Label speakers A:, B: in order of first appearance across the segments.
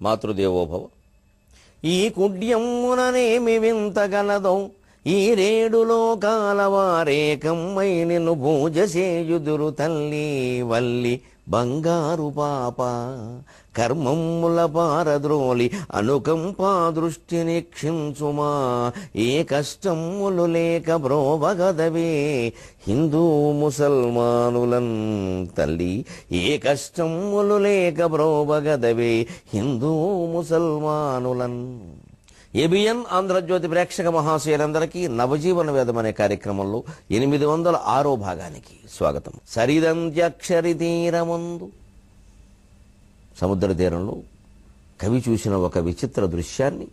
A: మాతృదేవోభవ. ఈ కుడ్యమ్ముననేమి వింతగలదో, ఈ రేడులో కాలవారేకమ్మై నిన్ను పూజ చేయుదురు తల్లి వల్లి బంగారు పాప. కర్మమ్ముల పారద్రోలి అనుకంపా దృష్టి నిక్షించుమా, ఏ కష్టములు లేక బ్రోవగదవే హిందూ ముసల్మానులన్ తల్లి, ఏ కష్టములు లేక బ్రోవగదవే హిందూ ముసల్మానులన్. ఏబిఎన్ ఆంధ్రజ్యోతి ప్రేక్షక మహాశయులందరికీ నవజీవన వేదం అనే కార్యక్రమంలో 806వ భాగానికి స్వాగతం. సరిదంత్యక్షరి తీరమందు, సముద్ర తీరంలో కవి చూసిన ఒక విచిత్ర దృశ్యాన్ని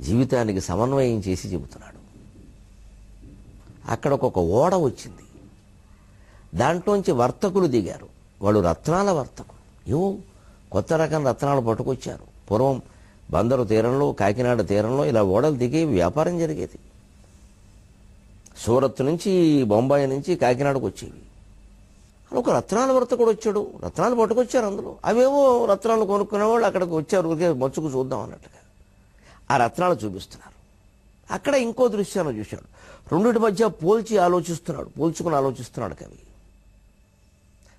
A: జీవితానికి సమన్వయం చేసి చెబుతున్నాడు. అక్కడ ఒక ఓడ వచ్చింది. దాంట్లోంచి వర్తకులు దిగారు. వాళ్ళు రత్నాల వర్తకులు. ఏవో కొత్త రకం రత్నాలు పట్టుకొచ్చారు. పూర్వం బందరు తీరంలో, కాకినాడ తీరంలో ఇలా ఓడలు దిగి వ్యాపారం జరిగేది. సూరత్ నుంచి, బొంబాయి నుంచి కాకినాడకు వచ్చేవి. ఒక రత్నాల వర్తకుడు వచ్చాడు. రత్నాలు పట్టుకొచ్చారు. అందులో అవేవో రత్నాలు కొనుక్కునే వాళ్ళు అక్కడికి వచ్చారు. ఊరికే మచ్చుకు చూద్దాం అన్నట్టుగా ఆ రత్నాలు చూపిస్తున్నారు. అక్కడ ఇంకో దృశ్యాన్ని చూశాడు. రెండింటి మధ్య పోల్చుకుని ఆలోచిస్తున్నాడు కవి.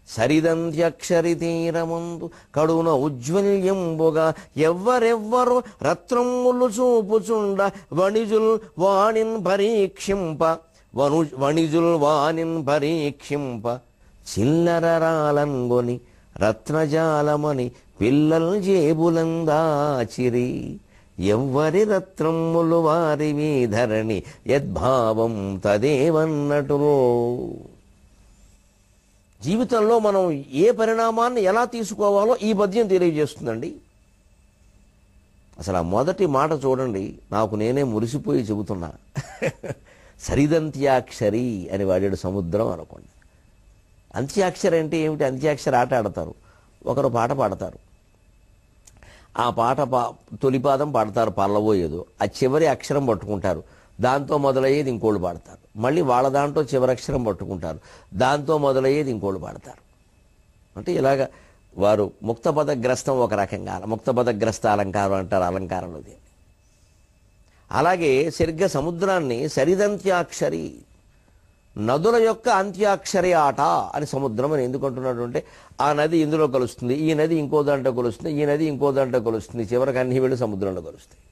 A: సరిదంత్యక్షరి తీరమందు కడున ఉజ్వల్యంబుగా ఎవ్వరెవ్వరు రత్నములు చూపుచుండ, వణిజుల్ వాణిన్ పరీక్షింప చిల్లరరాలంగొని రత్నజాలమని పిల్లల్ జేబులందాచిరి. ఎవ్వరి రత్నములు వారివి ధరణి యద్భావం తదేవన్నటులో. జీవితంలో మనం ఏ పరిణామాన్ని ఎలా తీసుకోవాలో ఈ పద్యం తెలియజేస్తుందండి. అసలు ఆ మొదటి మాట చూడండి, నాకు నేనే మురిసిపోయి చెబుతున్నా. సరిదంత్యాక్షరి అని వాడాడు సముద్రం అనుకోండి. అంత్యాక్షరి అంటే ఏమిటి? అంత్యాక్షరి ఆట ఆడతారు. ఒకరు పాట పాడతారు. ఆ పాట తొలిపాదం పాడతారు, పల్లవో ఏదో. ఆ చివరి అక్షరం పట్టుకుంటారు, దాంతో మొదలయ్యేది ఇంకోళ్ళు పాడతారు. మళ్ళీ వాళ్ళ దాంట్లో చివరి అక్షరం పట్టుకుంటారు, దాంతో మొదలయ్యేది ఇంకోళ్ళు పాడతారు. అంటే ఇలాగ వారు ముక్తపదగ్రస్తం ఒక రకంగా, ముక్తపదగ్రస్త అలంకారం అంటారు అలంకారంలో దీన్ని. అలాగే సరిగ్గా సముద్రాన్ని సరిదంత్యాక్షరి, నదుల యొక్క అంత్యాక్షరి ఆట అని సముద్రం అని ఎందుకు అంటున్నాడు అంటే, ఆ నది ఇందులో కలుస్తుంది, ఈ నది ఇంకో దాంట్లో కలుస్తుంది, ఈ నది ఇంకో దాంట్లో కలుస్తుంది, చివరికి అన్ని వెళ్ళి సముద్రంలో కలుస్తాయి.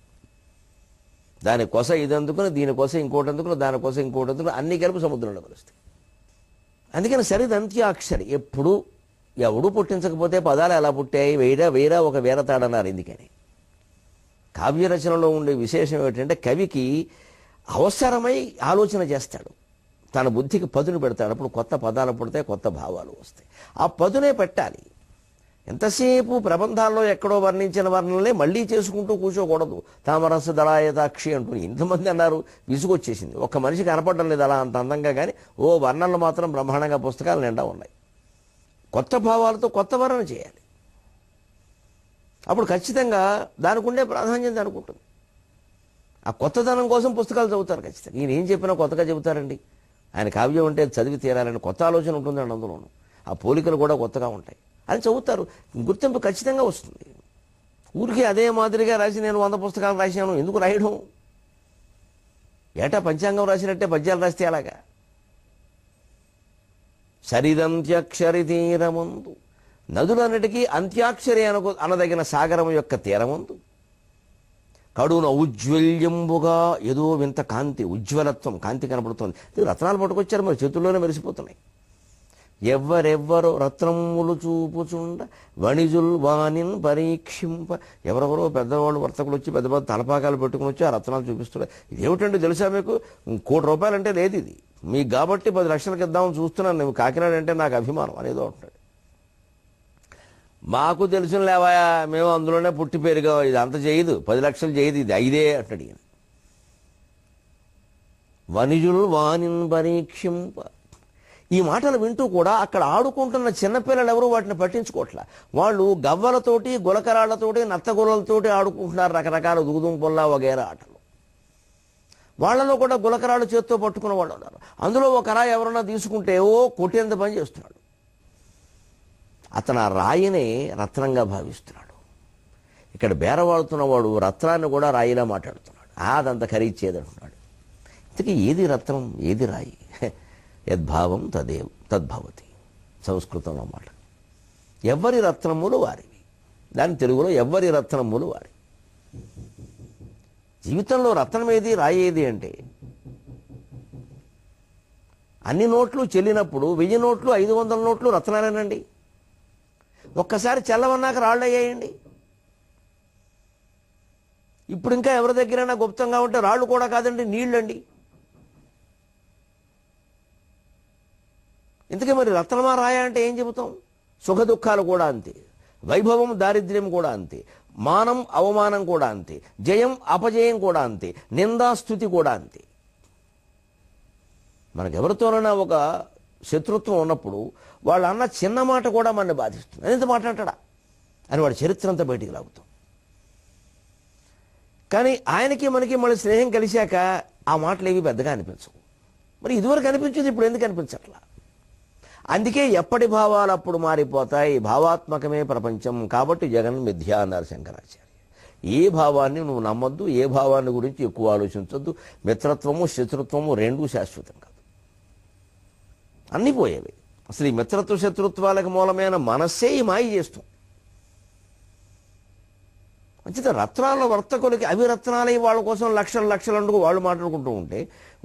A: దానికోసం ఇది అందుకుని, దీనికోసం ఇంకోటి అందుకుని, దానికోసం ఇంకోటి అందుకుని, అన్ని కలిపి సముద్రంలో కలుస్తాయి. అందుకని సరిదంత్యాక్షరి. ఎప్పుడు ఎవడు పుట్టించకపోతే పదాలు ఎలా పుట్టాయి? వేరా ఒక వేరతాడన్నారు. ఎందుకని కావ్యరచనలో ఉండే విశేషం ఏమిటంటే, కవికి అవసరమై ఆలోచన చేస్తాడు, తన బుద్ధికి పదును పెడతాడు. అప్పుడు కొత్త పదాలు పుడతాయి, కొత్త భావాలు వస్తాయి. ఆ పదునే పెట్టాలి. ఎంతసేపు ప్రబంధాల్లో ఎక్కడో వర్ణించిన వర్ణనలే మళ్ళీ చేసుకుంటూ కూర్చోకూడదు. తామరస దళాయతాక్షి అంటూ ఇంతమంది అన్నారు, విసుగొచ్చేసింది. ఒక్క మనిషి కనపడడం లేదు అలా అంత అందంగా. కానీ వర్ణనలు మాత్రం బ్రహ్మాండంగా పుస్తకాలు నిండా ఉన్నాయి. కొత్త భావాలతో కొత్త వర్ణన చేయాలి. అప్పుడు ఖచ్చితంగా దానికి ఉండే ప్రాధాన్యత అనుకుంటుంది. ఆ కొత్తదనం కోసం పుస్తకాలు చదువుతారు ఖచ్చితంగా. ఈయన ఏం చెప్పినా కొత్తగా చెబుతారండి. ఆయన కావ్యం అంటే చదివి తీరాలని కొత్త ఆలోచన ఉంటుందండి అందులోనూ. ఆ పోలికలు కూడా కొత్తగా ఉంటాయి. అని చదువుతారు, గుర్తింపు ఖచ్చితంగా వస్తుంది. ఊరికే అదే మాదిరిగా రాసి నేను 100 పుస్తకాలు రాశాను ఎందుకు రాయడం? ఏటా పంచాంగం రాసినట్టే పద్యాలు రాస్తే అలాగా. సరిదంత్యక్షరి తీరమందు, నదులన్నిటికీ అంత్యాక్షరి అనదగిన సాగరం యొక్క తీరమందు కడున ఉజ్వల్యంబుగా ఏదో వింత కాంతి, ఉజ్వలత్వం, కాంతి కనపడుతుంది. రత్నాలు పట్టుకొచ్చారు, మరి చేతుల్లోనే మెరిసిపోతున్నాయి. ఎవ్వరెవ్వరో రత్నములు చూపుచుండ వణిజుల్ వాణిన్ పరీక్షింప. ఎవరెవరో పెద్దవాళ్ళు వర్తకులు వచ్చి పెద్ద పెద్ద తలపాకాలు పెట్టుకుని వచ్చి ఆ రత్నాలు చూపిస్తున్నారు. ఇదేమిటంటే తెలుసా మీకు? ₹1,00,00,000 అంటే లేదు ఇది, మీకు కాబట్టి 10 లక్షలకు ఇద్దామని చూస్తున్నాను, నువ్వు కాకినాడ అంటే నాకు అభిమానం అనేదో అంటాడు. మాకు తెలిసిన లేవాయా, మేము అందులోనే పుట్టి పెరిగా, ఇది అంత చేయదు, 10 లక్షలు చేయదు, ఇది 5 అంటాడు ఈయన. వణిజుల్ వాణిన్ పరీక్షింప. ఈ మాటలు వింటూ కూడా అక్కడ ఆడుకుంటున్న చిన్నపిల్లలు ఎవరు వాటిని పట్టించుకోవట్లా. వాళ్ళు గవ్వలతోటి, గులకరాళ్లతోటి, నత్తగులలతోటి ఆడుకుంటున్నారు, రకరకాల దుగుదుంపుల్లా వగేరా ఆటలు. వాళ్ళలో కూడా గులకరాళ్ళు చేత్తో పట్టుకున్న వాళ్ళు ఉన్నారు. అందులో ఒక రాయి ఎవరన్నా తీసుకుంటే కొట్టేంత పని చేస్తున్నాడు. అతను ఆ రాయినే రత్నంగా భావిస్తున్నాడు. ఇక్కడ బేరవాడుతున్నవాడు రత్నాన్ని కూడా రాయిలా మాట్లాడుతున్నాడు. అదంత ఖరీదు చేయదంటున్నాడు. ఇంతకీ ఏది రత్నం, ఏది రాయి? యద్భావం తద్భవతి, సంస్కృతంలో మాట. ఎవ్వరి రత్నములు వారివి. దాని తెలుగులో ఎవ్వరి రత్నములు వారి. జీవితంలో రత్నం ఏది, రాయి ఏది అంటే అన్ని నోట్లు చెల్లినప్పుడు 1000 నోట్లు 500 నోట్లు రత్నాలేనండి. ఒక్కసారి చెల్లవన్నాక రాళ్ళు అయ్యాయండి. ఇప్పుడు ఇంకా ఎవరి దగ్గరైనా గుప్తంగా ఉంటే రాళ్ళు కూడా కాదండి, నీళ్ళండి. ఇంతకీ మరి రత్నమా రాయ అంటే ఏం చెబుతాం? సుఖ దుఃఖాలు కూడా అంతే, వైభవం దారిద్ర్యం కూడా అంతే, మానం అవమానం కూడా అంతే, జయం అపజయం కూడా అంతే, నిందాస్తుతి కూడా అంతే. మనకెవరితోనైనా ఒక శత్రుత్వం ఉన్నప్పుడు వాళ్ళు అన్న చిన్న మాట కూడా మనని బాధిస్తుంది. ఎంత మాట అంటాడా అని వాడి చరిత్ర అంతా బయటికి లాగుతాం. కానీ ఆయనకి మనకి మళ్ళీ స్నేహం కలిశాక ఆ మాటలు ఏవి పెద్దగా అనిపించవు. మరి ఇదివరకు అనిపించింది, ఇప్పుడు ఎందుకు అనిపించట్లా? అందుకే ఎప్పటి భావాలు అప్పుడు మారిపోతాయి. భావాత్మకమే ప్రపంచం. కాబట్టి జగన్ మిథ్య అన్నారు శంకరాచార్య. ఏ భావాన్ని నువ్వు నమ్మొద్దు, ఏ భావాన్ని గురించి ఎక్కువ ఆలోచించొద్దు. మిత్రత్వము శత్రుత్వము రెండూ శాశ్వతం కాదు, అన్నీ పోయేవి. అసలు ఈ మిత్రత్వ శత్రుత్వాలకు మూలమైన మనస్సే ఈ మాయ చేస్తాం. మంచిది. రత్నాల వర్తకులకి అవి రత్నాలై వాళ్ళ కోసం లక్షలు లక్షలు అంటూ వాళ్ళు మాట్లాడుకుంటూ ఉంటే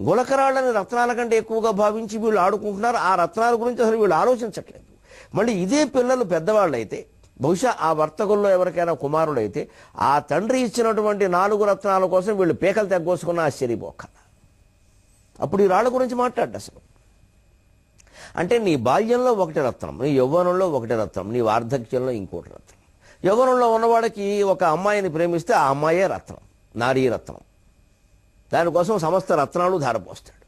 A: గులకరాళ్ళని రత్నాల కంటే ఎక్కువగా భావించి వీళ్ళు ఆడుకుంటున్నారు. ఆ రత్నాల గురించి అసలు వీళ్ళు ఆలోచించట్లేదు. మళ్ళీ ఇదే పిల్లలు పెద్దవాళ్ళు అయితే, బహుశా ఆ వర్తకుల్లో ఎవరికైనా కుమారుడైతే ఆ తండ్రి ఇచ్చినటువంటి 4 రత్నాల కోసం వీళ్ళు పేకలు తగ్గోసుకున్న ఆశ్చర్యపోక. అప్పుడు ఈ రాళ్ళ గురించి మాట్లాడ్డా అసలు. అంటే నీ బాల్యంలో ఒకటి రత్నం, నీ యవ్వనంలో ఒకటి రత్నం, నీ వార్ధక్యంలో ఇంకోటి రత్నం. యవ్వనంలో ఉన్నవాడికి ఒక అమ్మాయిని ప్రేమిస్తే ఆ అమ్మాయే రత్నం, నారీ రత్నం. దానికోసం సమస్త రత్నాలు ధారపోస్తాడు.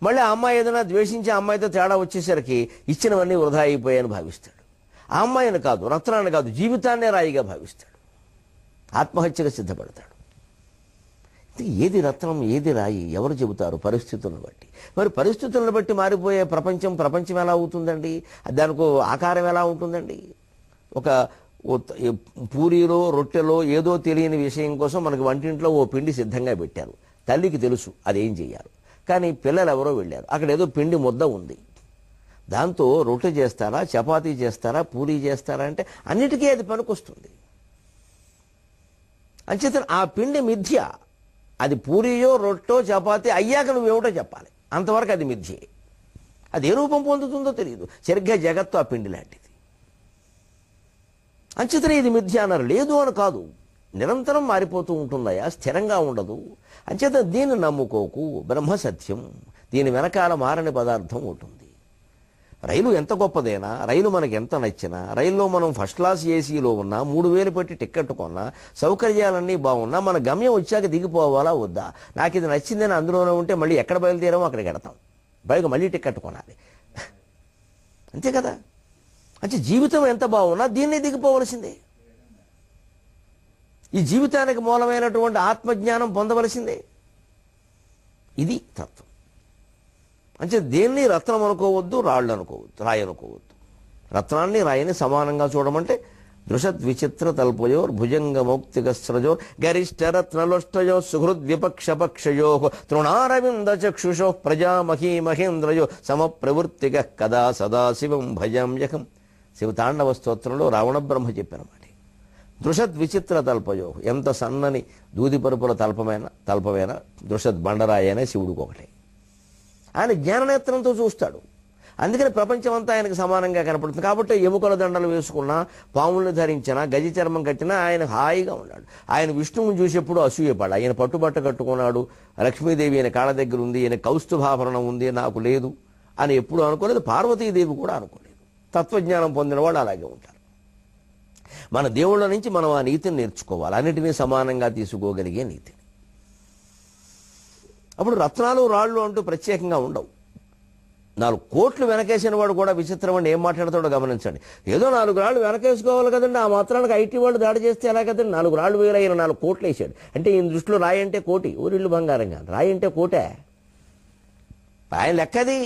A: మళ్ళీ ఆ అమ్మాయి ఏదైనా ద్వేషించి ఆ అమ్మాయితో తేడా వచ్చేసరికి ఇచ్చినవన్నీ వృధా అయిపోయాయని భావిస్తాడు. ఆ అమ్మాయిని కాదు, రత్నాన్ని కాదు, జీవితాన్నే రాయిగా భావిస్తాడు. ఆత్మహత్యగా సిద్ధపడతాడు. ఏది రత్నం, ఏది రాయి ఎవరు చెబుతారు? పరిస్థితులను బట్టి. మరి పరిస్థితులను బట్టి మారిపోయే ప్రపంచం ఎలా అవుతుందండి? దానికి ఆకారం ఎలా ఉంటుందండి? ఒక పూరీలో రొట్టెలో ఏదో తెలియని విషయం కోసం మనకి వంటింట్లో ఓ పిండి సిద్ధంగా పెట్టారు. తల్లికి తెలుసు అదేం చెయ్యాలి. కానీ పిల్లలు ఎవరో వెళ్ళారు, అక్కడ ఏదో పిండి ముద్ద ఉంది. దాంతో రొట్టె చేస్తారా, చపాతీ చేస్తారా, పూరీ చేస్తారా అంటే అన్నిటికీ అది పనికొస్తుంది. అంచేత ఆ పిండి మిథ్య. అది పూరియో రొట్టో చపాతి అయ్యాక నువ్వేమిటో చెప్పాలి. అంతవరకు అది మిథ్యే. అది ఏ రూపం పొందుతుందో తెలియదు. సరిగ్గా జగత్తు ఆ పిండి లాంటిది. అంచేతనే ఇది మిథ్య అన్నారు. లేదు అని కాదు, నిరంతరం మారిపోతూ ఉంటుందయా, స్థిరంగా ఉండదు. అంచేత దీన్ని నమ్ముకోకు, బ్రహ్మ సత్యం. దీని వెనకాల మారని పదార్థం ఉంటుంది. రైలు ఎంత గొప్పదైనా, రైలు మనకి ఎంత నచ్చినా, రైల్లో మనం ఫస్ట్ క్లాస్ ఏసీలో ఉన్నా, 3000 పెట్టి టికెట్ కొన్నా, సౌకర్యాలన్నీ బాగున్నా, మన గమ్యం వచ్చాక దిగిపోవాలా వద్దా? నాకు ఇది నచ్చిందని అందులోనే ఉంటే మళ్ళీ ఎక్కడ బయలుదేరామో అక్కడికి వెడతాం. పైగా మళ్ళీ టికెట్ కొనాలి. అంతే కదా. అంటే జీవితం ఎంత బాగున్నా దీన్నే దిగిపోవలసిందే. ఈ జీవితానికి మూలమైనటువంటి ఆత్మజ్ఞానం పొందవలసిందే. ఇది తత్వం. అంటే దేన్ని రత్నం అనుకోవద్దు, రాళ్ళు అనుకోవద్దు, రాయి అనుకోవద్దు. రత్నాన్ని రాయిని సమానంగా చూడమంటే దృషద్విచిత్ర తల్పయో భుజంగమౌక్తికస్రజో గరిష్టరత్నలోష్టయో సుహృద్విపక్షపక్షయో తృణారవింద చక్షుషో ప్రజామహీ మహేంద్రయో సమప్రవృత్తిక కదా సదాశివం భజామ్యకం. శివతాండవ స్తోత్రంలో రావణ బ్రహ్మ చెప్పిన మాట. దృషద్విచిత్ర తల్పయో, ఎంత సన్నని దూదిపరుపుల తల్పమైన దృషద్ బండరాయనే శివుడికి ఒకటే. ఆయన జ్ఞాననేత్రంతో చూస్తాడు. అందుకని ప్రపంచం అంతా ఆయనకు సమానంగా కనపడుతుంది. కాబట్టి ఎముకల దండలు వేసుకున్నా, పాములను ధరించినా, గజ చర్మం కట్టినా ఆయన హాయిగా ఉన్నాడు. ఆయన విష్ణువుని చూసేప్పుడు అసూయపడ. ఆయన పట్టుబట్ట కట్టుకున్నాడు, లక్ష్మీదేవి ఆయన కాళ్ళ దగ్గర ఉంది, ఈయన కౌస్తుభాభరణం ఉంది, నాకు లేదు అని ఎప్పుడు అనుకోలేదు. పార్వతీదేవి కూడా అనుకోలేదు. తత్వజ్ఞానం పొందిన వాళ్ళు అలాగే ఉంటారు. మన దేవుళ్ళ నుంచి మనం ఆ నీతిని నేర్చుకోవాలి, అన్నిటినీ సమానంగా తీసుకోగలిగే నీతిని. అప్పుడు రత్నాలు రాళ్ళు అంటూ ప్రత్యేకంగా ఉండవు. 4 కోట్లు వెనకేసిన వాడు కూడా విచిత్రం అండి. ఏం మాట్లాడతాడో గమనించండి. ఏదో 4 రాళ్ళు వెనకేసుకోవాలి కదండి, ఆ మాత్రానికి ఐటీ వాళ్ళు దాడి చేస్తే ఎలా కదండి. 4 రాళ్ళు వేలు అయిన 4 కోట్లు వేసాడు అంటే ఈయన దృష్టిలో రాయి అంటే కోటి, ఊరిళ్ళు బంగారం కాదు, రాయి అంటే కోటే. ఆయన లెక్కది.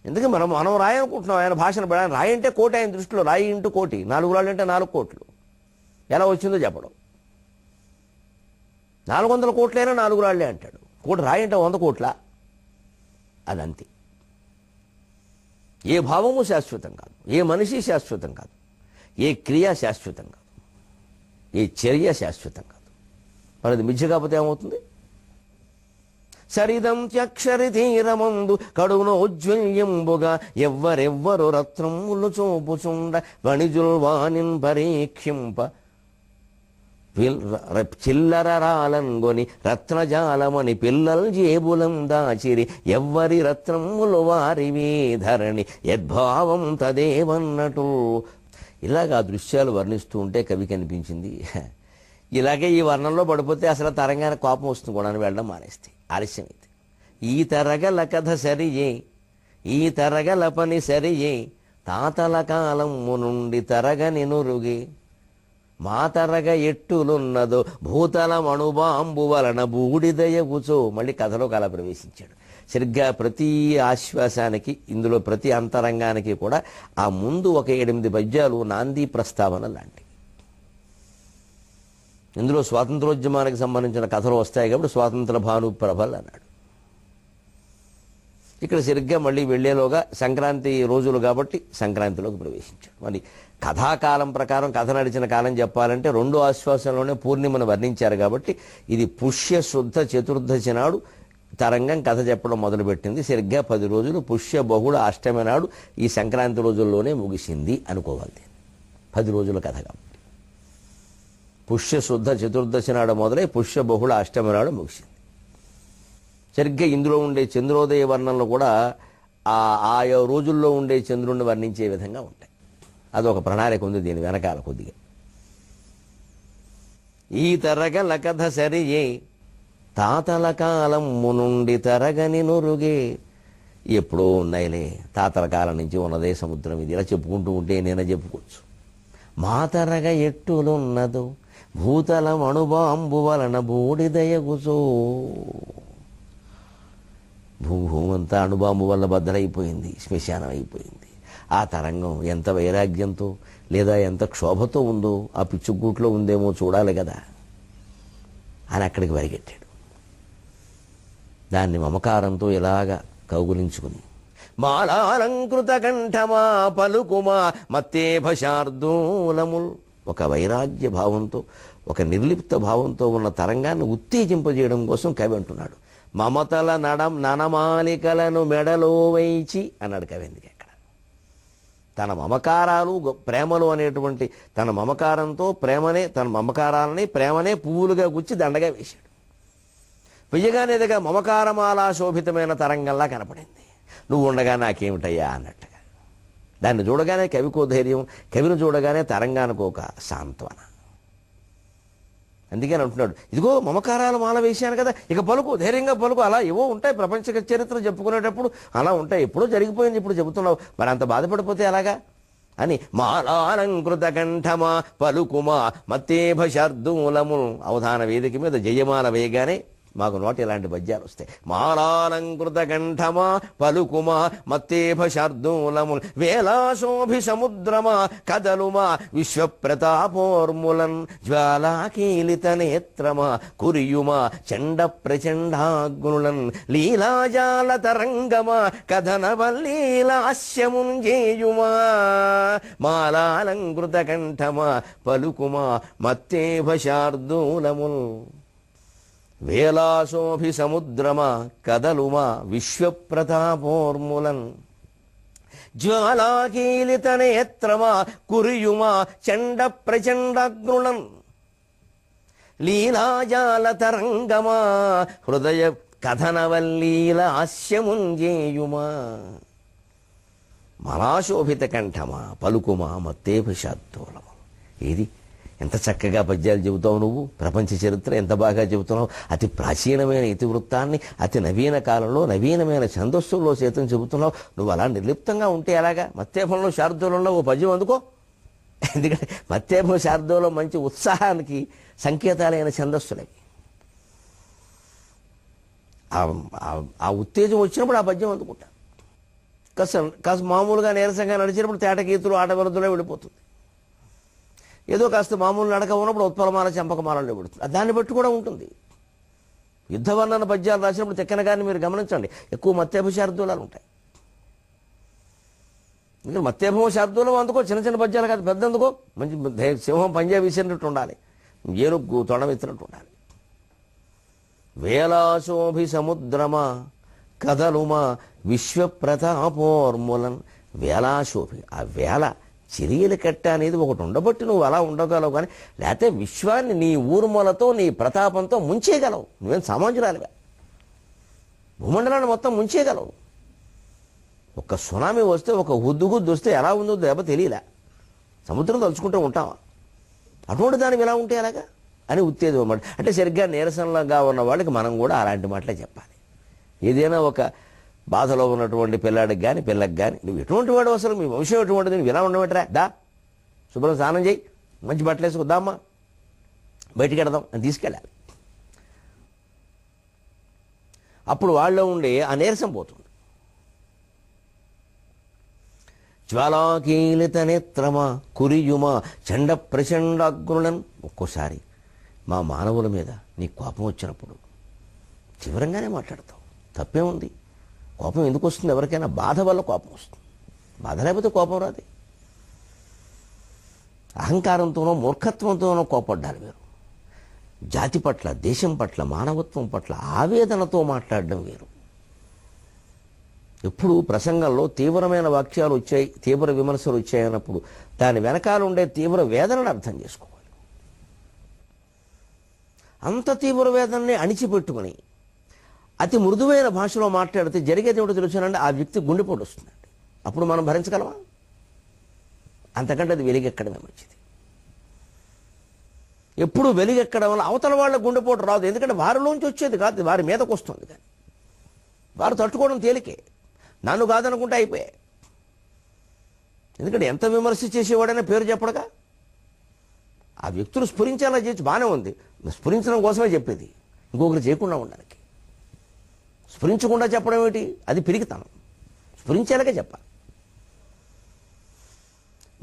A: ఎందుకంటే మనం రాయి అనుకుంటున్నాం, ఆయన భాషను ఆయన రాయి అంటే కోటి, ఆయన దృష్టిలో రాయి ఇంటూ కోటి, 4 రాళ్ళు అంటే 4 కోట్లు. ఎలా వచ్చిందో చెప్పడం. 400 కోట్లైనా 4 రాళ్లే అంటాడు. రాయి అంటే 100 కోట్ల. అదంతే. ఏ భావము శాశ్వతం కాదు, ఏ మనిషి శాశ్వతం కాదు, ఏ క్రియ శాశ్వతం కాదు, ఏ చర్య శాశ్వతం కాదు. మరి అది మిథ్య కాకపోతే ఏమవుతుంది? సరిదం త్యక్షరి తీరమందు కడునోజ్వల్యంబుగా ఎవ్వరెవ్వరు రత్నములు చూపుచుండ వణిజుల్ వాణిన్ పరీక్షింప చిల్లర రాలంగొని రత్నజాలమని పిల్లల్ జేబులం దాచిరి ఎవ్వరి రత్నములు వారివే ధరణి యద్భావం తదేవన్నటు. ఇలాగా దృశ్యాలు వర్ణిస్తూ ఉంటే కవికి అనిపించింది, ఇలాగే ఈ వర్ణంలో పడిపోతే అసలు తరంగానే కోపం వస్తుంది కూడా, వెళ్ళడం మానేస్తే ఆలస్యం అయితే. ఈ తరగల కథ సరియే, ఈ తరగల పని సరియే, తాతల కాలము నుండి తరగని నురుగే, మా తరగ ఎట్టులున్నదో భూతల మణుబాంబు వలన బూడిదయగుచో. మళ్ళీ కథలోకి అలా ప్రవేశించాడు. సరిగ్గా ప్రతి ఆశ్వాసానికి, ఇందులో ప్రతి అంతరంగానికి కూడా ఆ ముందు ఒక 8 పద్యాలు నాంది ప్రస్తావన లాంటివి. ఇందులో స్వాతంత్రోద్యమానికి సంబంధించిన కథలు వస్తాయి కాబట్టి స్వాతంత్ర భానుప్రభలు అన్నాడు. ఇక్కడ సరిగ్గా మళ్ళీ వెళ్లేలోగా సంక్రాంతి రోజులు కాబట్టి సంక్రాంతిలోకి ప్రవేశించాడు. మరి కథాకాలం ప్రకారం కథ నడిచిన కాలం చెప్పాలంటే 2 ఆశ్వాసంలోనే పూర్ణిమను వర్ణించారు కాబట్టి ఇది పుష్య శుద్ధ చతుర్దశి నాడు తరంగం కథ చెప్పడం మొదలుపెట్టింది. సరిగ్గా 10 రోజులు పుష్య బహుళ అష్టమి నాడు ఈ సంక్రాంతి రోజుల్లోనే ముగిసింది అనుకోవాలి. 10 రోజుల కథ కాబట్టి పుష్య శుద్ధ చతుర్దశి నాడు మొదలై పుష్య బహుళ అష్టమి నాడు ముగిసింది. సరిగ్గా ఇందులో ఉండే చంద్రోదయ వర్ణనలు కూడా ఆయా రోజుల్లో ఉండే చంద్రుడిని వర్ణించే విధంగా ఉంటాయి. అదొక ప్రణాళిక ఉంది దీని వెనకాల కొద్దిగా. ఈ తరగల కథ సరియే, తాతల కాలము నుండి తరగని నురుగే. ఎప్పుడో ఉన్నాయిలే, తాతల కాలం నుంచి ఉన్నదే సముద్రం ఇది. ఇలా చెప్పుకుంటూ ఉంటే నేనే చెప్పుకోవచ్చు. మా తరగ ఎట్టులున్నదో భూతల మణుబాంబు వలన బూడిదయగుచో. భూమంతా అణుబాంబు వల్ల బద్దలైపోయింది, శ్మశానం అయిపోయింది. ఆ తరంగం ఎంత వైరాగ్యంతో లేదా ఎంత క్షోభతో ఉందో ఆ పిచ్చుగూట్లో ఉందేమో చూడాలి కదా అని అక్కడికి పరిగెట్టాడు. దాన్ని మమకారంతో ఇలాగా కౌగులించుకుని, మాలాలంకృత కంఠమా పలుకుమా మత్తేభశార్దూలముల్, ఒక వైరాగ్య భావంతో, ఒక నిర్లిప్త భావంతో ఉన్న తరంగాన్ని ఉత్తేజింపజేయడం కోసం కవి అంటున్నాడు. మమతల ననమాలికలను మెడలో వైచి అన్నాడు కవి. ఎందుకు అక్కడ తన మమకారాలు ప్రేమలు అనేటువంటి తన మమకారంతో తన మమకారాలని ప్రేమనే పువ్వులుగా గుచ్చి దండగా వేశాడు. విజయగానే దగ్గర మమకారమాలా శోభితమైన తరంగంలా కనపడింది. నువ్వు ఉండగా నాకేమిటయ్యా అన్నట్టుగా. దాన్ని చూడగానే కవికో ధైర్యం, కవిని చూడగానే తరంగానికి ఒక సాంత్వన. అందుకని అంటున్నాడు, ఇదిగో మమకారాలు మాల వేశాను కదా, ఇక పలుకు, ధైర్యంగా పలుకు. అలా ఏవో ఉంటాయి ప్రపంచ చరిత్ర చెప్పుకునేటప్పుడు, అలా ఉంటాయి. ఎప్పుడో జరిగిపోయింది, ఇప్పుడు చెబుతున్నావు, మరి అంత బాధపడిపోతే అలాగా అని. మాలాలంకృత కంఠమా పలుకుమా మత్తేభశార్దూలము. అవధాన వేదిక మీద జయమాల వేయగానే మాకు నోట ఇలాంటి పద్యాలు వస్తాయి. మాలాలంకృత కంఠమా పలుకుమా మత్తేభశార్దూలముల్ వేలాశోభి సముద్రమా కదలుమా విశ్వప్రతాపోర్ములన్ జ్వాలాకీలిత నేత్రమా కురియుమా చండ ప్రచండాగ్నులన్ లీలాజాల తరంగమా కథనవల్లీలాస్యముంజేయుమా. మాలాలంకృత కంఠమా పలుకుమా మత్తేభశార్దూలముల్ వేలాశోభి సముద్రమా కదలుమా విశ్వప్రతాపోర్ములన్ జ్వాలాకీలిత నేత్రమా కురియుమా చండ ప్రచండాగ్నులన్ లీలాజాల తరంగమా హృదయ కథనవల్లీల హాస్యముంజేయుమా. మలాశోభిత కంఠమా పలుకుమా మత్తేభశార్దూలము. ఏది ఎంత చక్కగా పద్యాలు చెబుతావు నువ్వు, ప్రపంచ చరిత్ర ఎంత బాగా చెబుతున్నావు. అతి ప్రాచీనమైన ఇతివృత్తాన్ని అతి నవీన కాలంలో నవీనమైన ఛందస్సుల్లో సైతం చెబుతున్నావు. నువ్వు అలా నిర్లిప్తంగా ఉంటే ఎలాగా? మత్తేభంలో శార్దూలంలో ఓ పద్యం అందుకో. ఎందుకంటే మత్తేభం శార్దూలం మంచి ఉత్సాహానికి సంకేతాలైన ఛందస్సులవి. ఆ ఉత్తేజం వచ్చినప్పుడు ఆ పద్యం అందుకుంటా. కాస్త కాస్త మామూలుగా నీరసంగా నడిచినప్పుడు తేటగీతులు ఆటవిరతులే వెళ్ళిపోతుంది. ఏదో కాస్త మామూలు నడక ఉన్నప్పుడు ఉత్పలమాల చంపకమాలలో పెడుతుంది. దాన్ని బట్టి కూడా ఉంటుంది. యుద్ధ వర్ణన పద్యాలు రాసినప్పుడు తెక్కన గారిని మీరు గమనించండి, ఎక్కువ మత్తేభ శార్దూలాలు ఉంటాయి. ఇంకా మత్తేభం శార్దూలం అందుకో చిన్న చిన్న పద్యాలు కాదు, పెద్ద అందుకో మంచి సింహం పంజాబ్ విసిరినట్టు ఉండాలి, ఏనుగు తొడమెత్తినట్టు ఉండాలి. వేలాశోభి సముద్రమా కథలుమా విశ్వప్రతాపోర్ములన్. వేలాశోభి, ఆ వేల చిరియలు కట్ట అనేది ఒకటి ఉండబట్టి నువ్వు అలా ఉండగలవు, కానీ లేకపోతే విశ్వాన్ని నీ ఊర్మలతో నీ ప్రతాపంతో ముంచేయగలవు. నువ్వేం సామాన్యురాలివా, భూమండలాన్ని మొత్తం ముంచేయగలవు. ఒక సునామీ వస్తే, ఒక హుద్దుగుద్దు వస్తే ఎలా ఉందో దెబ్బ తెలియలే, సముద్రం తలుచుకుంటూ ఉంటావా? అటువంటి దానికి ఎలా ఉంటే అలాగా అని ఉత్తేజం అన్నమాట. అంటే సరిగ్గా నీరసంగా ఉన్న వాళ్ళకి మనం కూడా అలాంటి మాటలే చెప్పాలి. ఏదైనా ఒక బాధలో ఉన్నటువంటి పిల్లాడికి కానీ పిల్లకి కానీ, నువ్వు ఎటువంటి వాడు, అసలు మీ వంశం ఎటువంటిది, నువ్వు ఇలా ఉండబెట్టరా, దా శుభ్రం స్నానం చేయి, మంచి బట్టలు వేసుకుందామా, బయటికి వెడదాం అని తీసుకెళ్ళాలి. అప్పుడు వాళ్ళలో ఉండే ఆ నీరసం పోతుంది. జ్వాలాకీలిత నేత్రమా కురియుమా చండ ప్రచండాగ్రులను. ఒక్కోసారి మా మానవుల మీద నీ కోపం వచ్చినప్పుడు తీవ్రంగానే మాట్లాడతావు, తప్పే ఉంది. కోపం ఎందుకు వస్తుంది? ఎవరికైనా బాధ వల్ల కోపం వస్తుంది. బాధ లేకపోతే కోపం రాదు. అహంకారంతోనో మూర్ఖత్వంతోనో కోపడ్డారు వేరు. జాతి పట్ల, దేశం పట్ల, మానవత్వం పట్ల ఆవేదనతో మాట్లాడడం వేరు. ఎప్పుడు ప్రసంగంలో తీవ్రమైన వాక్యాలు వచ్చాయి, తీవ్ర విమర్శలు వచ్చాయి అన్నప్పుడు దాని వెనకాల ఉండే తీవ్ర వేదనను అర్థం చేసుకోవాలి. అంత తీవ్ర వేదనని అణిచిపెట్టుకుని అతి మృదువైన భాషలో మాట్లాడితే జరిగేది ఏమిటో తెలుసునండి, ఆ వ్యక్తి గుండెపోటు వస్తుందండి. అప్పుడు మనం భరించగలమా? అంతకంటే అది వెలిగెక్కడమే మంచిది. ఎప్పుడు వెలిగెక్కడం వల్ల అవతల వాళ్ళ గుండెపోటు రాదు, ఎందుకంటే వారిలోంచి వచ్చేది కాదు, వారి మీదకు వస్తుంది. కానీ వారు తట్టుకోవడం తేలికే, నన్ను కాదనుకుంటే అయిపోయాయి. ఎందుకంటే ఎంత విమర్శ చేసేవాడైనా పేరు చెప్పడగా, ఆ వ్యక్తులు స్ఫురించేలా చేసి బాగానే ఉంది, స్ఫురించడం కోసమే చెప్పేది, ఇంకొకరు చేయకుండా ఉండడానికి. స్ఫురించకుండా చెప్పడం ఏమిటి? అది పిరికితనం. స్ఫురించేలాగే చెప్పాలి.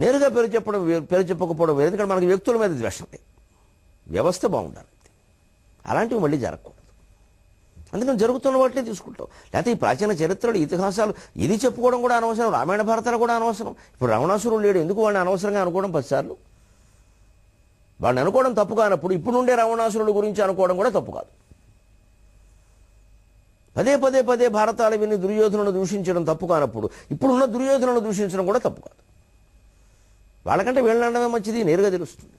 A: నేరుగా పేరు చెప్పడం వేరు, పేరు చెప్పకపోవడం వేరు. ఎందుకంటే మనకి వ్యక్తుల మీద ద్వేషం లేదు, వ్యవస్థ బాగుండాలి. అలాంటివి మళ్ళీ జరగకూడదు. అందుకని జరుగుతున్న వాటిని తీసుకుంటాం. లేకపోతే ఈ ప్రాచీన చరిత్రలు, ఇతిహాసాలు ఇది చెప్పుకోవడం కూడా అనవసరం, రామాయణ భారతాలు కూడా అనవసరం. ఇప్పుడు రావణాసురుడు లేడు, ఎందుకు వాడిని అనవసరంగా అనుకోవడం 10 సార్లు? వాడిని అనుకోవడం తప్పు కానప్పుడు ఇప్పుడు ఉండే రావణాసురుడు గురించి అనుకోవడం కూడా తప్పు కాదు. పదే పదే పదే భారతాలు విని దుర్యోధనులను దూషించడం తప్పు కానప్పుడు ఇప్పుడున్న దుర్యోధనులను దూషించడం కూడా తప్పు కాదు. వాళ్ళకంటే వీళ్ళనడమే మంచిది, నేరుగా తెలుస్తుంది.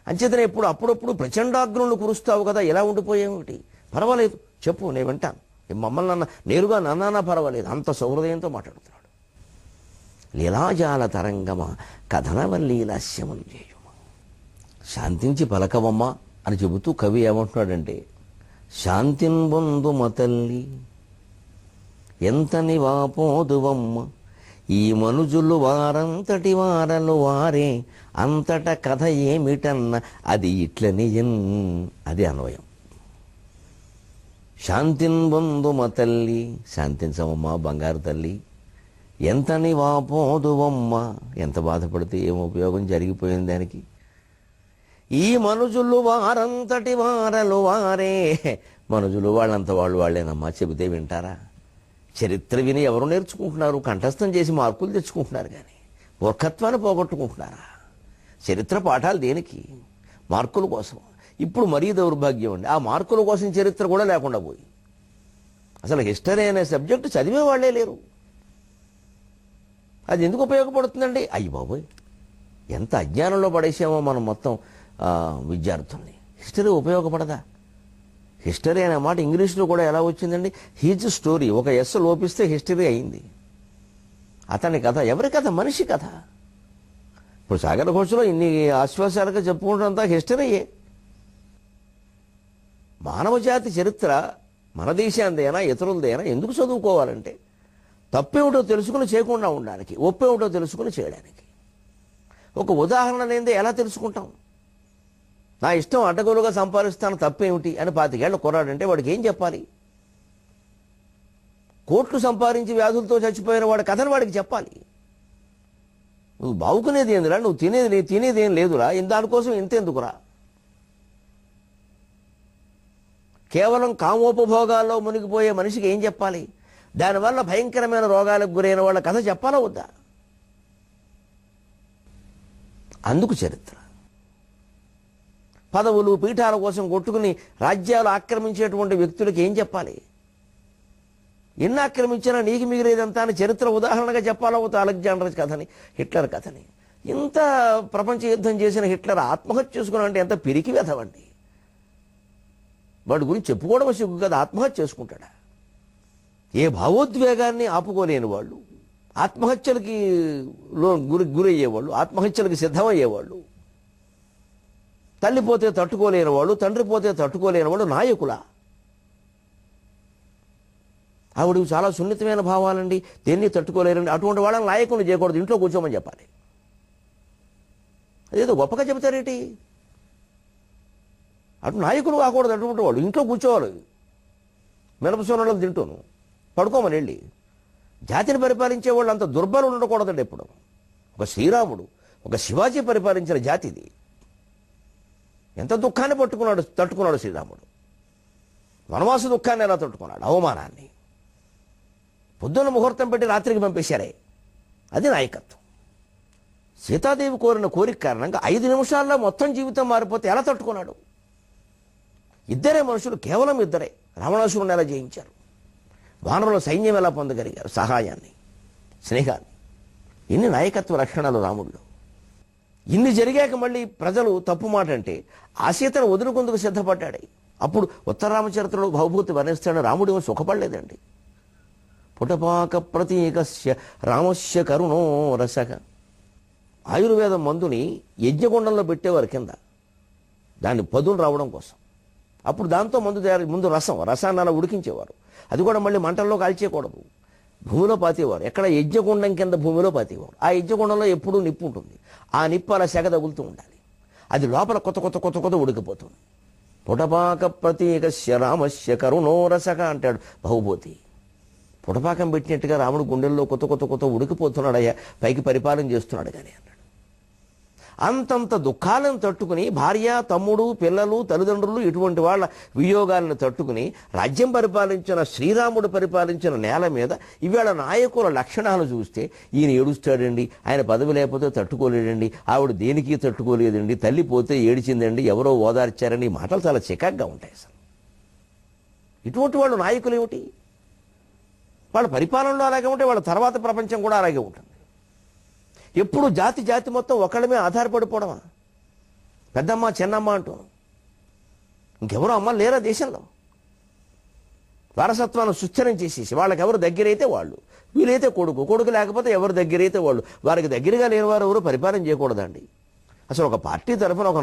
A: అంచేతనే ఎప్పుడు అప్పుడప్పుడు ప్రచండాగ్నులను కురుస్తావు కదా, ఎలా ఉండిపోయేమిటి? పర్వాలేదు చెప్పు, నేను వింటాను. మమ్మల్ని నేరుగా నన్నా పర్వాలేదు, అంత సౌహృదయంతో మాట్లాడుతున్నాడు. లీలాజాల తరంగమా కథనవల్లీలాస్యమం చేయుమా. శాంతించి పలకవమ్మా అని చెబుతూ కవి ఏమంటున్నాడంటే, శాంతిన్ బొందు మతల్లి ఎంతని వాపోదువమ్మ, ఈ మనుజులు వారంతటి వారలు వారే, అంతట కథ ఏమిటన్న అది ఇట్లనియన్. అది అన్వయం. శాంతిన్ బొందు మతల్లి, శాంతించవమ్మ బంగారు తల్లి, ఎంతని వాపోదువమ్మ, ఎంత బాధపడితే ఏం ఉపయోగం, జరిగిపోయింది దానికి. ఈ మనుజులు వారంతటి వారలు వారే, మనుజులు వాళ్ళంత వాళ్ళేనమ్మా, చెబితే వింటారా? చరిత్ర విని ఎవరు నేర్చుకుంటున్నారు? కంఠస్థం చేసి మార్కులు తెచ్చుకుంటున్నారు, కానీ మూర్ఖత్వాన్ని పోగొట్టుకుంటున్నారా? చరిత్ర పాఠాలు దేనికి? మార్కుల కోసం. ఇప్పుడు మరీ దౌర్భాగ్యం అండి, ఆ మార్కుల కోసం చరిత్ర కూడా లేకుండా పోయి అసలు హిస్టరీ అనే సబ్జెక్టు చదివే వాళ్ళే లేరు. అది ఎందుకు ఉపయోగపడుతుందండి? అయ్యి బాబోయ్, ఎంత అజ్ఞానంలో పడేసామో మనం మొత్తం విద్యార్థుల్ని. హిస్టరీ ఉపయోగపడదా? హిస్టరీ అనే మాట ఇంగ్లీష్లో కూడా ఎలా వచ్చిందండి? His story. ఒక ఎస్ లోపిస్తే హిస్టరీ అయింది. అతని కథ ఎవరి కథ? మనిషి కథ. ఇప్పుడు సాగర ఘోషలో ఇన్ని ఆశ్వాసాలుగా చెప్పుకుంటున్నంత హిస్టరీయే. మానవ జాతి చరిత్ర మన దేశాందేనా ఇతరులదేనా ఎందుకు చదువుకోవాలంటే తప్పేమిటో తెలుసుకుని చేయకుండా ఉండడానికి, ఒప్పేమిటో తెలుసుకుని చేయడానికి. ఒక ఉదాహరణ లేదే ఎలా తెలుసుకుంటాం? నా ఇష్టం అడ్డగోలుగా సంపాదిస్తాను తప్పేమిటి అని 25 ఏళ్ల కుర్రాడంటే వాడికి ఏం చెప్పాలి? కోట్లు సంపాదించి వ్యాధులతో చచ్చిపోయిన వాడి కథను వాడికి చెప్పాలి. నువ్వు బావుకునేది ఏందిరా, నువ్వు తినేది ఏం లేదురా, దానికోసం ఇంతెందుకురా? కేవలం కామోపభోగాల్లో మునిగిపోయే మనిషికి ఏం చెప్పాలి? దానివల్ల భయంకరమైన రోగాలకు గురైన వాళ్ళ కథ చెప్పాలా వద్దా? అందుకు చరిత్ర. పదవులు పీఠాల కోసం కొట్టుకుని రాజ్యాలు ఆక్రమించేటువంటి వ్యక్తులకి ఏం చెప్పాలి? ఎన్ని ఆక్రమించినా నీకు మిగిలేదంతా అని చరిత్ర ఉదాహరణగా చెప్పాలా వద్దా? అలెగ్జాండర్ కథని, హిట్లర్ కథని. ఇంత ప్రపంచ యుద్ధం చేసిన హిట్లర్ ఆత్మహత్య చేసుకున్నాడంటే ఎంత పిరికి వెధవండి. వాడి గురించి చెప్పుకోవడం సిగ్గు కదా, ఆత్మహత్య చేసుకుంటాడా? ఏ భావోద్వేగాన్ని ఆపుకోలేని వాళ్ళు, ఆత్మహత్యలకి గురయ్యేవాళ్ళు, ఆత్మహత్యలకి సిద్ధమయ్యేవాళ్ళు, తల్లి పోతే తట్టుకోలేని వాళ్ళు, తండ్రి పోతే తట్టుకోలేని వాళ్ళు నాయకులా? ఆవిడ చాలా సున్నితమైన భావాలండి, దేన్ని తట్టుకోలేరండి. అటువంటి వాళ్ళని నాయకులు చేయకూడదు, ఇంట్లో కూర్చోమని చెప్పాలి. అదేదో గొప్పగా చెబుతారేంటి? అటు నాయకులు కాకూడదు, అటువంటి వాళ్ళు ఇంట్లో కూర్చోవాలి. మినపసోనలు తింటూను పడుకోమని వెళ్ళి. జాతిని పరిపాలించే వాళ్ళు అంత దుర్బలం ఉండకూడదండి. ఎప్పుడు ఒక శ్రీరాముడు, ఒక శివాజీ పరిపాలించిన జాతి ఇది. ఎంత దుఃఖాన్ని తట్టుకున్నాడు శ్రీరాముడు. వనవాస దుఃఖాన్ని ఎలా తట్టుకున్నాడు, అవమానాన్ని. పొద్దున్న ముహూర్తం పెట్టి రాత్రికి పంపేశారే, అది నాయకత్వం. సీతాదేవి కోరిన కోరిక కారణంగా 5 నిమిషాల్లో మొత్తం జీవితం మారిపోతే ఎలా తట్టుకున్నాడు? ఇద్దరే మనుషులు, కేవలం ఇద్దరే రావణాసురుని ఎలా జయించారు? వానరుల సైన్యం ఎలా పొందగలిగారు? సహాయాన్ని, స్నేహాన్ని. ఇన్ని నాయకత్వ లక్షణాలు రాముడిలో. ఇన్ని జరిగాక మళ్ళీ ప్రజలు తప్పు మాట అంటే ఆ సీతను వదులుకుందుకు సిద్ధపడ్డాడు. అప్పుడు ఉత్తరామచరిత్రలో భవభూతి వర్ణిస్తాడు. రాముడు సుఖపడలేదండి. పుటపాక ప్రతీకస్య రామస్య కరుణో రసక. ఆయుర్వేదం మందుని యజ్ఞగుండంలో పెట్టేవారు కింద, దాన్ని పదులు రావడం కోసం. అప్పుడు దాంతో మందు ముందు రసాన్ని అలా ఉడికించేవారు. అది కూడా మళ్ళీ మంటల్లో కాల్చేయకూడదు, భూమిలో పాతేవారు. ఎక్కడ యజ్ఞగుండం కింద భూమిలో పాతేవారు. ఆ యజ్ఞగుండంలో ఎప్పుడూ నిప్పు ఉంటుంది. ఆ నిప్పు అలా సెగ తగులుతూ ఉండాలి. అది లోపల కొత్త ఉడికిపోతుంది. పుటపాక ప్రతీకస్య రామస్య కరుణోరసక అంటాడు భవభూతి. పుటపాకం పెట్టినట్టుగా రాముడు గుండెల్లో కొత్త ఉడికిపోతున్నాడయ్యా, పైకి పరిపాలన చేస్తున్నాడు కానీ అన్నాడు. అంతంత దుఃఖాలను తట్టుకుని భార్య, తమ్ముడు, పిల్లలు, తల్లిదండ్రులు ఇటువంటి వాళ్ళ వియోగాలను తట్టుకుని రాజ్యం పరిపాలించిన శ్రీరాముడు పరిపాలించిన నేల మీద ఇవాళ నాయకుల లక్షణాలు చూస్తే ఈయన ఏడుస్తాడండి, ఆయన పదవి లేకపోతే తట్టుకోలేడండి, ఆవిడ దేనికి తట్టుకోలేదండి, తల్లి పోతే ఏడిచిందండి, ఎవరో ఓదార్చారని మాటలు చాలా చికాగ్గా ఉంటాయి. అసలు ఇటువంటి వాళ్ళు నాయకులు ఏమిటి? వాళ్ళ పరిపాలనలో అలాగే ఉంటే వాళ్ళ తర్వాత ప్రపంచం కూడా అలాగే ఉంటుంది. ఎప్పుడు జాతి మొత్తం ఒకళ్ళమే ఆధారపడిపోవడమా? పెద్దమ్మ చిన్నమ్మ అంటూ ఇంకెవరో అమ్మ లేరా దేశంలో? వారసత్వాన్ని సుస్థిరం చేసేసి వాళ్ళకెవరు దగ్గరైతే వాళ్ళు, వీలైతే కొడుకు లేకపోతే ఎవరు దగ్గరైతే వాళ్ళు. వారికి దగ్గరగా లేని వారు ఎవరు పరిపాలన చేయకూడదండి. అసలు ఒక పార్టీ తరఫున ఒక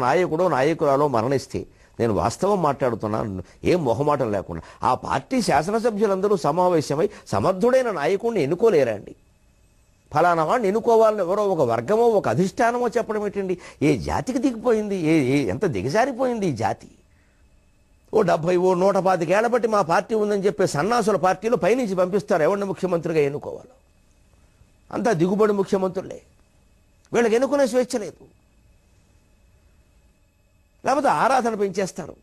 A: నాయకురాలో మరణిస్తే, నేను వాస్తవం మాట్లాడుతున్నాను, ఏం మొహమాటం లేకుండా, ఆ పార్టీ శాసనసభ్యులందరూ సమావేశమై సమర్థుడైన నాయకుడిని ఎన్నుకోలేరండి. ఫలానా వాడిని ఎన్నుకోవాలని ఎవరో ఒక వర్గమో ఒక అధిష్టానమో చెప్పడం ఏంటండి? ఏ జాతికి దిగిపోయింది, ఎంత దిగజారిపోయింది ఈ జాతి. 70 125 ఏళ్ల బట్టి మా పార్టీ ఉందని చెప్పే సన్నాసుల పార్టీలో పైనుంచి పంపిస్తారు ఎవరిని ముఖ్యమంత్రిగా ఎన్నుకోవాలో. అంతా దిగుబడి ముఖ్యమంత్రులే. వీళ్ళకి ఎన్నుకునే స్వేచ్ఛ లేదు. లేకపోతే ఆరాధన పెంచేస్తారు.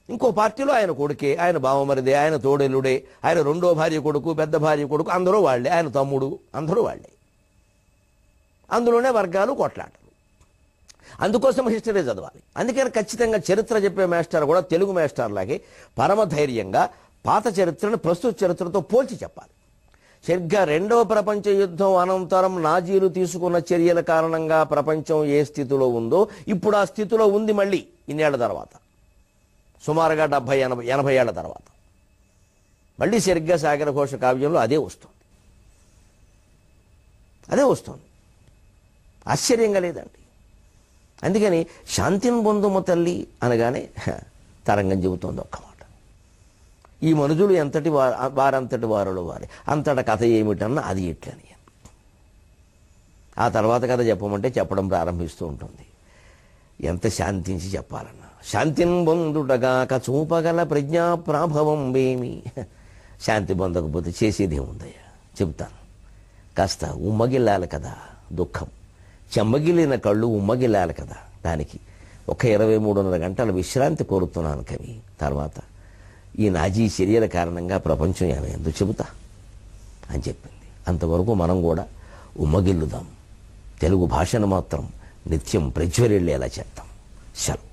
A: ఇంకో పార్టీలో ఆయన కొడుకే, ఆయన బావమరిదే, ఆయన తోడెల్లుడే, ఆయన రెండో భార్య కొడుకు, పెద్ద భార్య కొడుకు, అందరూ వాళ్లే, ఆయన తమ్ముడు, అందరూ వాళ్లే. అందులోనే వర్గాలు, కొట్లాటలు. అందుకోసం హిస్టరీ చదవాలి. అందుకని ఖచ్చితంగా చరిత్ర చెప్పే మాస్టర్ కూడా తెలుగు మాస్టర్ లాగే పరమధైర్యంగా పాత చరిత్రను ప్రస్తుత చరిత్రతో పోల్చి చెప్పాలి. సరిగ్గా 2వ ప్రపంచ యుద్ధం అనంతరం నాజీలు తీసుకున్న చర్యల కారణంగా ప్రపంచం ఏ స్థితిలో ఉందో ఇప్పుడు ఆ స్థితిలో ఉంది. మళ్ళీ ఇన్నేళ్ల తర్వాత, సుమారుగా 70 80 ఏళ్ల తర్వాత మళ్ళీ సరిగ్గా సాగర ఘోష కావ్యంలో అదే వస్తుంది. ఆశ్చర్యంగా లేదండి. అందుకని శాంతిని పొందుము తల్లి అనగానే తరంగం చెబుతోంది ఒక్క మాట. ఈ మనుజులు వారంతటి వారులు వారి అంతట కథ ఏమిటన్నా అది ఎట్లని. ఆ తర్వాత కథ చెప్పమంటే చెప్పడం ప్రారంభిస్తూ ఉంటుంది. ఎంత శాంతించి చెప్పాలన్నా. శాంతిని పొందుటగాక చూపగల ప్రజ్ఞా ప్రాభవం వేమి. శాంతి పొందకపోతే చేసేది ఏముందయ్యా చెబుతాను. కాస్త ఉమ్మగిల్లాలి కదా దుఃఖం, చెమ్మగిల్లిన కళ్ళు ఉమ్మగిల్లాలి కదా. దానికి ఒక 23.5 గంటల విశ్రాంతి కోరుతున్నాను కవి. తర్వాత ఈ నాజీ చర్యల కారణంగా ప్రపంచం ఏమైందో చెబుతా అని చెప్పింది. అంతవరకు మనం కూడా ఉమ్మగిల్లుదాం, తెలుగు భాషను మాత్రం నిత్యం ప్రజ్వరిల్లేలా చేద్దాం. సెలవు.